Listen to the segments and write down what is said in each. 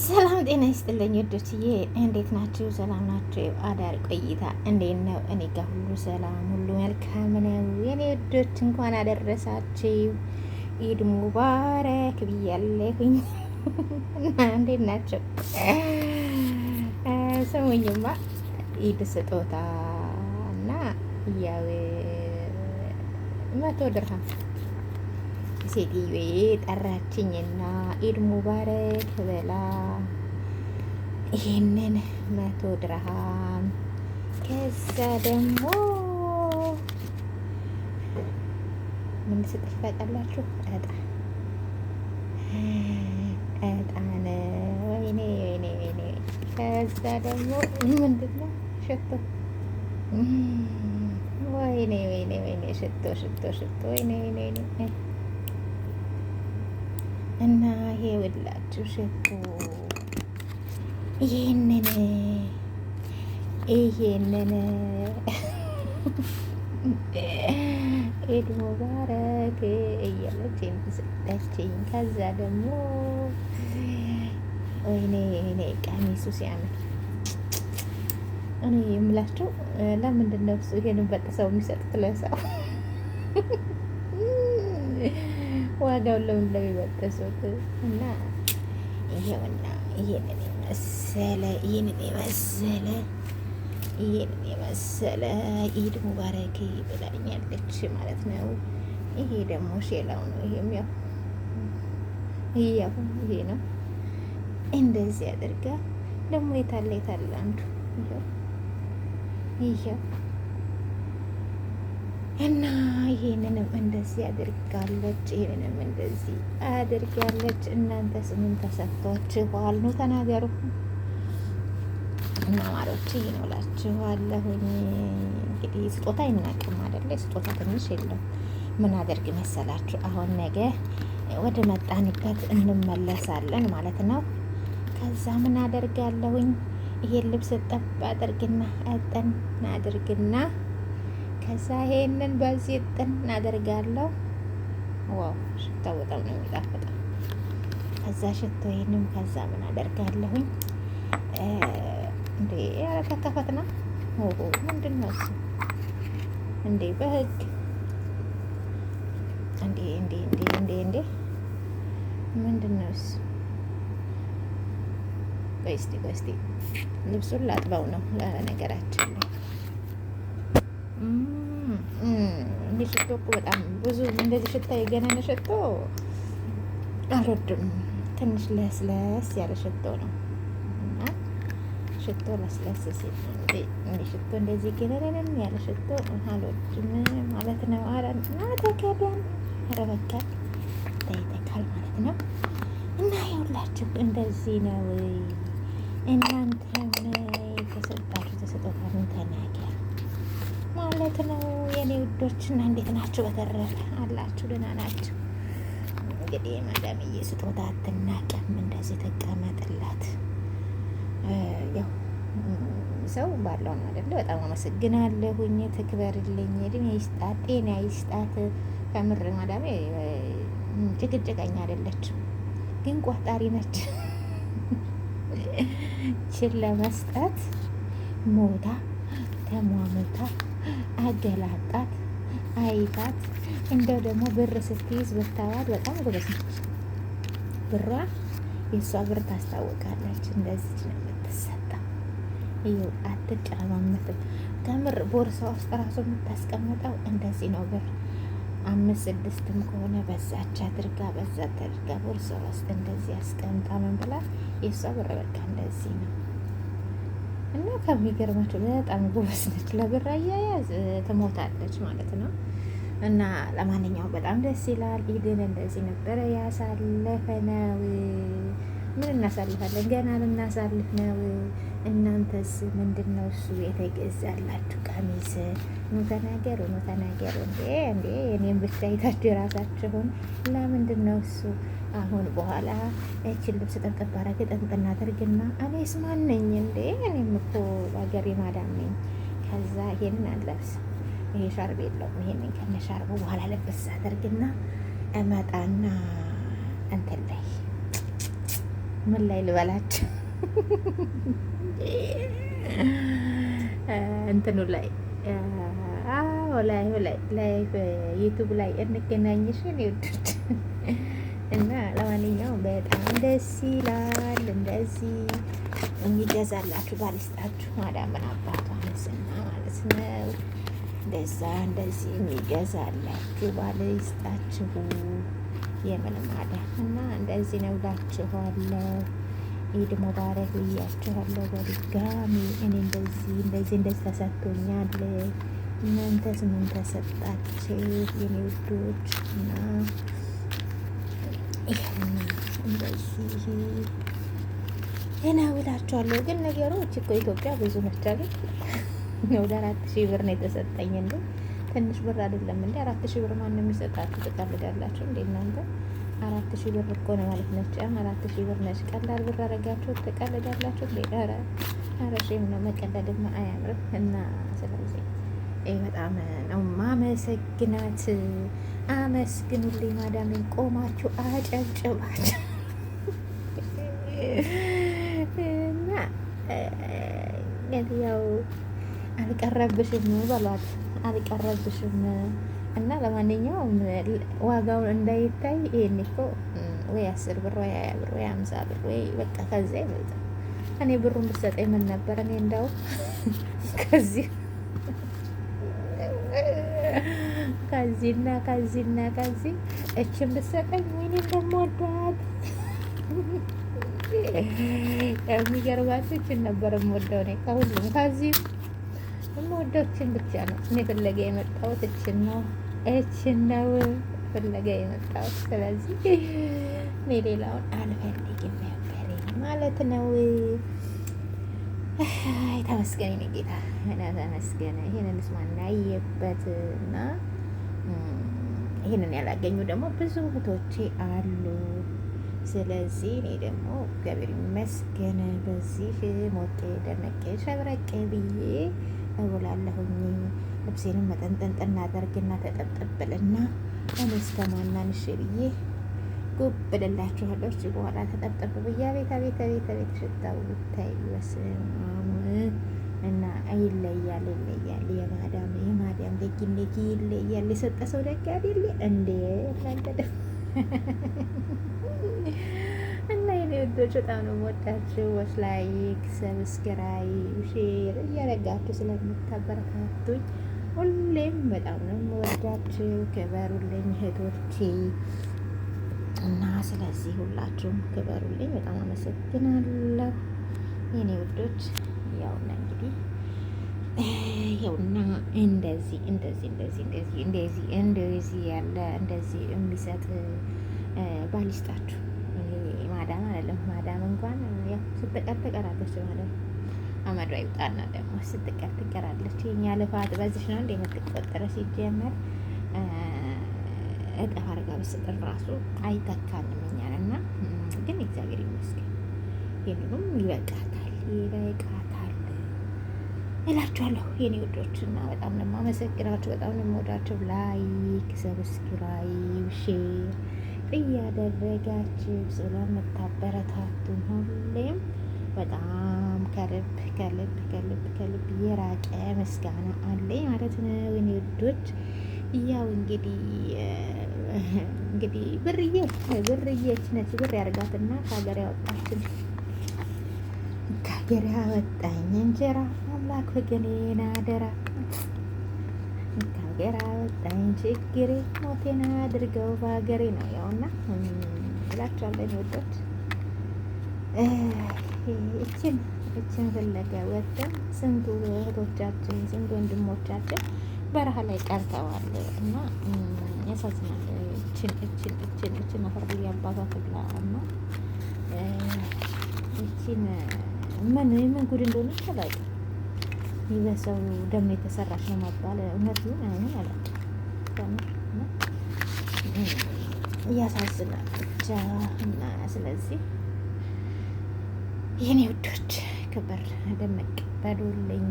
ሰላም ጤና ይስጥልኝ ወዶችዬ፣ እንዴት ናችሁ? ሰላም ናችሁ? አዳር ቆይታ እንዴት ነው? እኔ ጋር ሁሉ ሰላም፣ ሁሉ መልካም ነው። የኔ ወዶች እንኳን አደረሳችሁ፣ ኢድ ሙባረክ ብያለሁኝ። እና እንዴት ናቸው? ስሙኝማ ኢድ ስጦታ እና ያው 100 ድርሃም ሴትዮዬ ጠራችኝና ኢድ ሙባረክ ብላ ይሄንን 100 ድርሃም ከዛ ደግሞ ምን ስጥሽ ታውቃላችሁ? እጣን ወይኔ ወይኔ ወይኔ። ከዛ ደግሞ ምንድን ነው ሽቶ፣ ወይኔ ወይኔ ወይኔ፣ ሽቶ ሽቶ ሽቶ፣ ወይኔ ወይኔ ወይኔ። እና ይሄ ውላችሁ ሽቶ ይሄንን ኢድ ሙባረክ እያለች የምትሰጠችኝ። ከዛ ደግሞ ወይኔ ወይኔ ቀሚሱ ሲያምር። እኔ የምላቸው ለምንድን ነው እሱ ይሄንን በጥሰው የሚሰጡት ለሰው? ዋጋውን ለምን ለሚበጠሱት? እና ይሄውና ይሄንን የመሰለ ኢድ ሙባረክ ብላኛለች ማለት ነው። ይሄ ደግሞ ሼላው ነው። ይሄም ያው ይሄ ነው። እንደዚህ አድርጋ ደግሞ የታለ አንዱ ይሄው እና ይሄንንም እንደዚህ አድርጋለች፣ ይሄንንም እንደዚህ አድርጋለች። እናንተስ ምን ተሰጥቷችኋል? ነው ተናገሩ እና ማሮች ነው እላችኋለሁኝ። እንግዲህ ስጦታ አይናቅም አይደለ? ስጦታ ትንሽ የለም። ምን አደርግ መሰላችሁ? አሁን ነገ ወደ መጣንበት እንመለሳለን ማለት ነው። ከዛ ምን አደርጋለሁኝ? ይሄን ልብስ ጠብ አድርግና አጠን አድርግና ከዛ ይሄንን በዚህ እጥን እናደርጋለሁ። ዋው ሽታው በጣም ነው የሚጣፍጠው። ከዛ ሽቶ ይሄንም ከዛ ምን አደርጋለሁኝ እንዴ ያረከከፈትና ምንድን ነው እሱ እንዴ? በህግ እንዴ እንዴ እንዴ እንዴ እንዴ ምንድን ነው እሱ? ቆይ እስቲ ልብሱን ላጥበው ነው ለነገራችን ነው። እንዲህ ሽቶ እኮ በጣም ብዙ እንደዚህ ሽታ የገነነ ሽቶ አልወድም። ትንሽ ለስለስ ያለ ሽቶ ነው እና ሽቶ ለስለስ ሲል እንዲህ ሽቶ እንደዚህ ገነነን ያለ ሽቶ አልወድም ማለት ነው። ተከዳን ረበካል ታይተካል ማለት ነው። እና ይኸውላችሁ እንደዚህ ነው። እናንተም የተሰጣችሁ ተሰጦታ ምን ተናገር ማለት ነው የኔ ውዶች። እና እንዴት ናችሁ? በተረፈ አላችሁ? ደህና ናችሁ? እንግዲህ ማዳምዬ ስጦታ አትናቀም፣ እንደዚህ ተቀመጥላት። ያው ሰው ባለው ነው አይደለ? በጣም አመሰግናለሁኝ። ትክበርልኝ፣ እድሜ ይስጣት፣ ጤና ይስጣት። ከምር ማዳሜ ጭቅጭቀኛ አይደለችም፣ ግን ቋጣሪ ነች። ችል ለመስጠት ሞታ ተሟሙታ አገላጣት አይታት። እንደው ደግሞ ብር ስትይዝ ብታዋት በጣም ጎበዝ ነች። ብሯ የእሷ ብር ታስታውቃለች። እንደዚህ ነው የምትሰጠው። ይኸው አትጨማመትም። ከምር ቦርሳ ውስጥ ራሱ የምታስቀምጠው እንደዚህ ነው። ብር 5-6ም ከሆነ በዛች አድርጋ ቦርሳ ውስጥ እንደዚህ አስቀምጣ ምን ብላ የእሷ ብር በቃ እንደዚህ ነው። እና ከሚገርማችሁ በጣም ጎበዝ ነች። ለብር አያያዝ ትሞታለች ማለት ነው። እና ለማንኛውም በጣም ደስ ይላል። ኢድን እንደዚህ ነበረ ያሳለፈነው። ምን እናሳልፋለን? ገና ልናሳልፍ ነው። እናንተስ ምንድን ነው እሱ የተገዛላችሁ ቀሚስ? ኑ ተናገሩ እንዴ እኔም ብቻ አይታችሁ የራሳችሁን። ለምንድን ነው እሱ አሁን በኋላ እችን ልብስ ጠንጠብ አረግ ጠንጥና አድርግና እኔስ ማን ነኝ እንዴ? እኔም እኮ በሀገሬ ማዳም ነኝ። ከዛ ይሄንን አለብስ፣ ይሄ ሻርብ የለውም። ይሄንን ከነሻርቡ በኋላ ለብስ አድርግና እመጣና እንትን ላይ ምን ላይ ልበላችሁ እንትኑ ላይ ላይ ዩቱብ ላይ እንገናኝሽ ይወዱት እና ለማንኛውም በጣም ደስ ይላል። እንደዚህ የሚገዛላችሁ ባልስጣችሁ ማዳምን አባቷ መስና ማለት ነው። እንደዚህ የሚገዛላችሁ ባልስጣችሁ የምን ማዳም እና እንደዚህ ነው እላችኋለሁ። ኢድ ሙባረክ ብያችኋለሁ በድጋሚ። እኔ እንደዚህ ተሰጥቶኛል። እናንተስ ምን ተሰጣችሁ የኔ ውዶች? እና ይሄና እንደዚህ እውላችኋለሁ። ግን ነገሮች እኮ ኢትዮጵያ ብዙ ነች አይደል? ወደ 4000 ብር ነው የተሰጠኝ። እንዴ ትንሽ ብር አይደለም እንዴ? 4000 ብር ማን ነው የሚሰጣችሁ? ትቀልዳላችሁ እንዴ እናንተ? 4000 ብር እኮ ነው ማለት ነች። 4000 ብር ነች። ቀላል ብር አደረጋችሁ ትቀልዳላችሁ እንዴ? ኧረ ሼም ነው መቀለድማ አያምርም። እና ስለዚህ በጣም ነው ማመሰግናት። አመስግኑልኝ ማዳምን ቆማችሁ አጨብጭባችሁ እና ያው አልቀረብሽም በሏት፣ አልቀረብሽም። እና ለማንኛውም ዋጋውን እንዳይታይ ይሄን እኮ ወይ 10 ብር ወይ 20 ብር ወይ 50 ብር ወይ በቃ ከዚያ ይበልጣል። እኔ ብሩን ብትሰጠኝ ምን ነበር? እኔ እንዳው ከዚህ እችን ብትሰጠኝ ወይኔ እንደምወዳት የሚገርባችሁ እችን ነበር የምወደው እኔ ከሁሉም። ከዚህ የምወደው እችን ብቻ ነው። እኔ ፍለጋ የመጣሁት እችን ነው ፍለጋ የመጣሁት። ስለዚህ እኔ ሌላውን አልፈልግም ነበር ማለት ነው። ተመስገን የእኔ ጌታ ተመስገን። ይሄንን ማናየበት እና ይሄንን ያላገኙ ደግሞ ብዙ እህቶቼ አሉ። ስለዚህ እኔ ደግሞ እግዚአብሔር ይመስገን በዚህ ሞቄ ደመቄ ሸብረቄ ብዬ እውላለሁኝ። ልብሴንም መጠንጠንጠን እናደርግና ተጠብጥብልና እኔ እስከማናንሽ ብዬ ጉብልላችኋለሁ። እዚህ በኋላ ተጠብጥብ ብዬ ቤት ሽታው ብታይ በስማም እና ይለያል። የማዳም ደግነት ይለያል። የሰጠ ሰው ደግ አይደል እንዴ እናንተ እና የኔ ወዶች በጣም ነው የምወዳችሁ። ላይክ፣ ሰብስክራይብ፣ ሼር እያደረጋችሁ ስለምታበረታቱኝ ሁሌም በጣም ነው የምወዳችሁ። ክበሩልኝ እህቶቼ እና ስለዚህ ሁላችሁም ክበሩልኝ። በጣም አመሰግናለሁ የኔ ውዶች። ያውና እንግዲህ ያውና እንደዚህ ያለ እንደዚህ የሚሰጥ ባሊስጣችሁ። ማዳም አይደለም ማዳም እንኳን ያው ስትቀር ትቀራለች ማለት አመዷ ይውጣና ደግሞ ስትቀር ትቀራለች። የኛ ልፋት በዚህ ነው እንደ የምትቆጠረ ሲጀመር እጠፍ አድርጋ ብስጥር ራሱ አይተካንም እኛን እና ግን እግዚአብሔር ይመስገን ይህንንም ይበቃታል እላችኋለሁ የኔ ውዶች። እና በጣም ነው የማመሰግናችሁ፣ በጣም ነው የምወዳችሁ። ላይክ፣ ሰብስክራይብ፣ ሼር እያደረጋችሁ ስለምታበረታቱን ሁሌም በጣም ከልብ የራቀ ምስጋና አለኝ ማለት ነው የኔ ውዶች። ያው እንግዲህ ብርዬ ነች ብር ያርጋትና ከሀገር ያወጣችን ከሀገር ያወጣኝ እንጀራ አምላክ ወገኔን አደራ ከሀገር ያወጣኝ ችግሬ ሞቴን አድርገው በሀገሬ ነው ያውና እላቸዋለሁ ወዶች። እችን ፍለጋ ወጥተን ስንቱ እህቶቻችን ስንቱ ወንድሞቻችን በረሃ ላይ ቀርተዋል እና ያሳዝናል። እችን አፈር አባቷ ትብላ እና እችን ምን ጉድ እንደሆነ ተላቂ በሰው ደም የተሰራች ነው መባል እውነት ይሁን አይሆን አላውቅም። እያሳዝናል ብቻ እና ስለዚህ የኔ ውዶች ክብር ደመቅ በሉልኝ።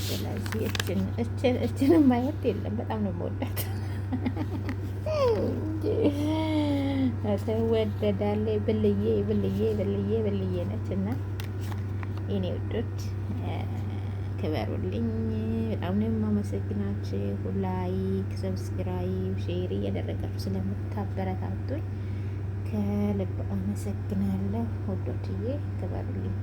ስለዚህ እችንም ማየት የለም በጣም ነው የምወዳት ትወደዳለች። ብልዬ ነች እና የኔ ውዶች ክበሩልኝ። በጣም ነው የማመሰግናችሁ። ላይክ፣ ሰብስክራይብ፣ ሼር እያደረጋችሁ ስለምታበረታቱኝ ከልብ አመሰግናለሁ ውዶችዬ፣ ክበሩልኝ።